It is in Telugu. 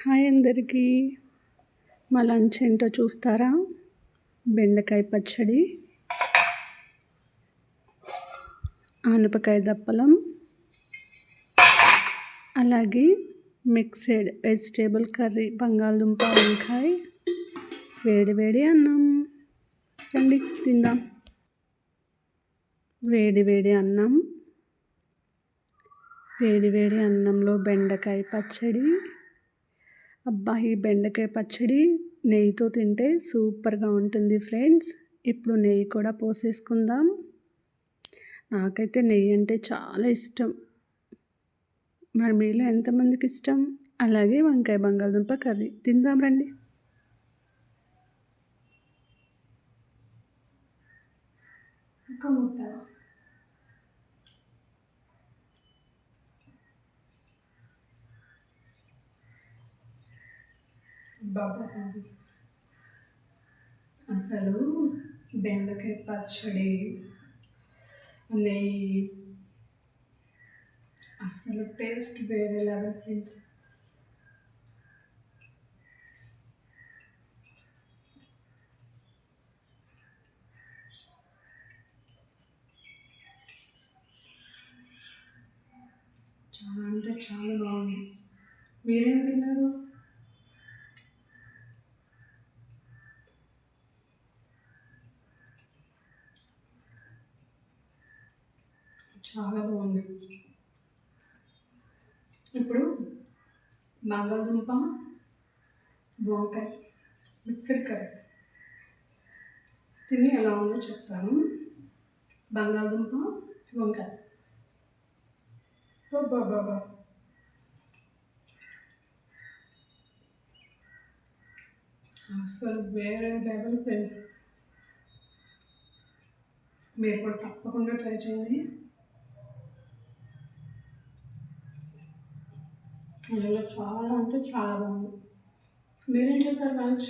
హాయ్ అందరికీ. మా లంచ్ ఏంటో చూస్తారా? బెండకాయ పచ్చడి, ఆనపకాయ దప్పలం, అలాగే మిక్స్డ్ వెజిటేబుల్ కర్రీ, బంగాళదుంప వంకాయ, వేడి వేడి అన్నం. రండి తిందాం. వేడి వేడి అన్నం, వేడి వేడి అన్నంలో బెండకాయ పచ్చడి. అబ్బా, ఈ బెండకాయ పచ్చడి నెయ్యితో తింటే సూపర్గా ఉంటుంది ఫ్రెండ్స్. ఇప్పుడు నెయ్యి కూడా పోసేసుకుందాం. నాకైతే నెయ్యి అంటే చాలా ఇష్టం. మరి మీలో ఎంతమందికి ఇష్టం? అలాగే వంకాయ బంగాళదుంప కర్రీ తిందాం రండి. ఇంకా ముద్ద. బాబా, అసలు బెండకాయ పచ్చడి, నెయ్యి, అసలు టేస్ట్ వేరే లెవెల్ ఫ్రెండ్స్. చాలా అంటే చాలా బాగుంది. మీరేం తిన్నారు? చాలా బాగుంది. ఇప్పుడు బంగాళదుంప వంకాయ మిక్స్డ్ కర్రీ తిని ఎలా ఉందో చెప్తాను. బంగాళదుంప వంకాయ బాబా, అసలు వేరే లెవెల్ ఫ్రెండ్స్. మీరు కూడా తప్పకుండా ట్రై చేయండి. చాలా అంటే చాలా బాగుంది. మీరేం చేశారు లంచ్?